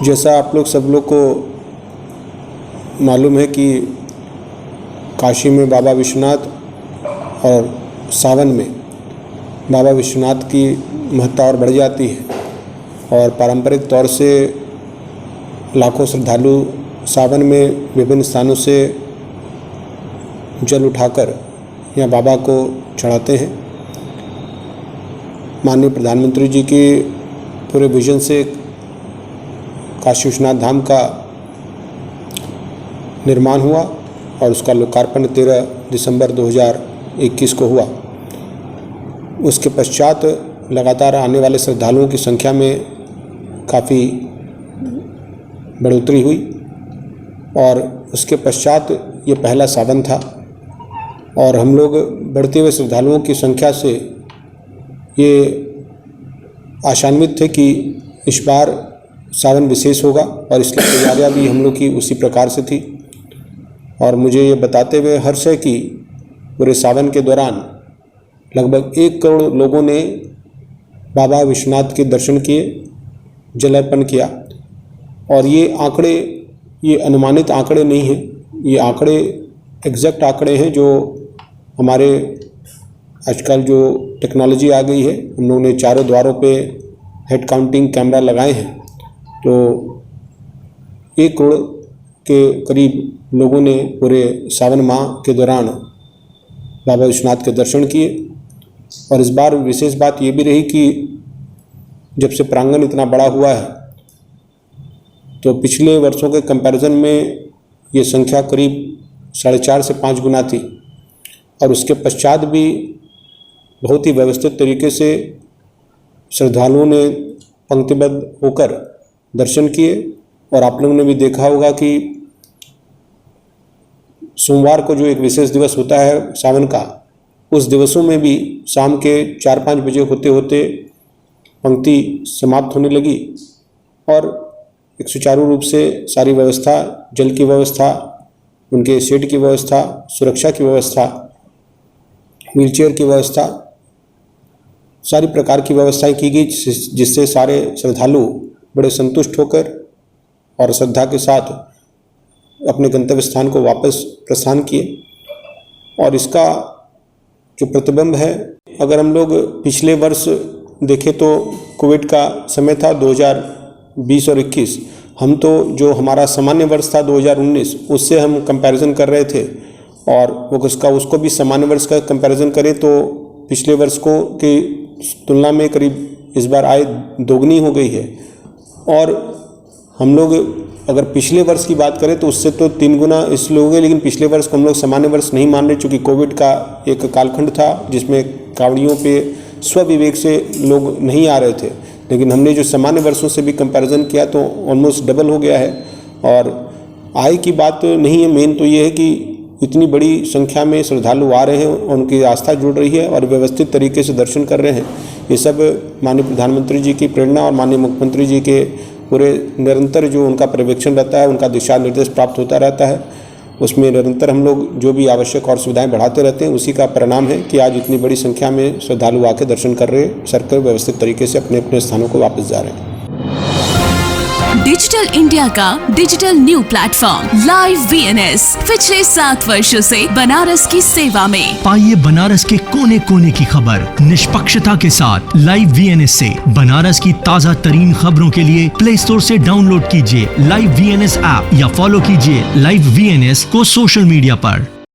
जैसा आप लोग सब लोग को मालूम है कि काशी में बाबा विश्वनाथ और सावन में बाबा विश्वनाथ की महत्ता और बढ़ जाती है और पारंपरिक तौर से लाखों श्रद्धालु सावन में विभिन्न स्थानों से जल उठाकर यहाँ बाबा को चढ़ाते हैं। माननीय प्रधानमंत्री जी के पूरे विजन से काशी विश्वनाथ धाम का निर्माण हुआ और उसका लोकार्पण 13 दिसंबर 2021 को हुआ। उसके पश्चात लगातार आने वाले श्रद्धालुओं की संख्या में काफ़ी बढ़ोतरी हुई और उसके पश्चात ये पहला सावन था और हम लोग बढ़ते हुए श्रद्धालुओं की संख्या से ये आशान्वित थे कि इस बार सावन विशेष होगा और इसकी तैयारियां भी हम लोग की उसी प्रकार से थी। और मुझे ये बताते हुए हर्ष है कि पूरे सावन के दौरान लगभग 1 करोड़ लोगों ने बाबा विश्वनाथ के दर्शन किए, जल अर्पण किया। और ये आंकड़े, ये अनुमानित आंकड़े नहीं हैं, ये आंकड़े एग्जैक्ट आंकड़े हैं जो हमारे आजकल जो टेक्नोलॉजी आ गई है, हम लोगों ने चारों द्वारों पे हेड काउंटिंग कैमरा लगाए हैं, तो 1 करोड़ के करीब लोगों ने पूरे सावन माह के दौरान बाबा विश्वनाथ के दर्शन किए। और इस बार विशेष बात ये भी रही कि जब से प्रांगण इतना बड़ा हुआ है तो पिछले वर्षों के कंपैरिजन में ये संख्या करीब 4.5 से 5 गुना थी और उसके पश्चात भी बहुत ही व्यवस्थित तरीके से श्रद्धालुओं ने पंक्तिबद्ध होकर दर्शन किए। और आप लोगों ने भी देखा होगा कि सोमवार को जो एक विशेष दिवस होता है सावन का, उस दिवसों में भी शाम के 4-5 बजे होते होते पंक्ति समाप्त होने लगी और एक सुचारू रूप से सारी व्यवस्था, जल की व्यवस्था, उनके शेड की व्यवस्था, सुरक्षा की व्यवस्था, व्हीलचेयर की व्यवस्था, सारी प्रकार की व्यवस्थाएं की गई जिससे सारे श्रद्धालु बड़े संतुष्ट होकर और श्रद्धा के साथ अपने गंतव्य स्थान को वापस प्रस्थान किए। और इसका जो प्रतिबिंब है, अगर हम लोग पिछले वर्ष देखें तो कोविड का समय था 2020 और 21, हम तो जो हमारा सामान्य वर्ष था 2019 उससे हम कंपैरिजन कर रहे थे और उसको भी सामान्य वर्ष का कंपैरिजन करें तो पिछले वर्ष को की तुलना में करीब इस बार आय दोगुनी हो गई है। और हम लोग अगर पिछले वर्ष की बात करें तो उससे तो 3 गुना इसलिए हो गए, लेकिन पिछले वर्ष को हम लोग सामान्य वर्ष नहीं मान रहे चूँकि कोविड का एक कालखंड था जिसमें कांवड़ियों पे स्वविवेक से लोग नहीं आ रहे थे। लेकिन हमने जो सामान्य वर्षों से भी कंपैरिजन किया तो ऑलमोस्ट डबल हो गया है। और आय की बात नहीं है, मेन तो ये है कि इतनी बड़ी संख्या में श्रद्धालु आ रहे हैं, उनकी आस्था जुड़ रही है और व्यवस्थित तरीके से दर्शन कर रहे हैं। ये सब माननीय प्रधानमंत्री जी की प्रेरणा और माननीय मुख्यमंत्री जी के पूरे निरंतर जो उनका पर्यवेक्षण रहता है, उनका दिशा निर्देश प्राप्त होता रहता है, उसमें निरंतर हम लोग जो भी आवश्यक और सुविधाएं बढ़ाते रहते हैं, उसी का परिणाम है कि आज इतनी बड़ी संख्या में श्रद्धालु आके दर्शन कर रहे हैं, सरकार व्यवस्थित तरीके से अपने अपने स्थानों को वापस जा रहे हैं। डिजिटल इंडिया का digital new platform live VNS पिछले 7 वर्षों से बनारस की सेवा में। पाइए बनारस के कोने कोने की खबर निष्पक्षता के साथ। लाइव VNS से बनारस की ताज़ा तरीन खबरों के लिए प्ले स्टोर से डाउनलोड कीजिए लाइव VNS ऐप या फॉलो कीजिए लाइव VNS को सोशल मीडिया पर।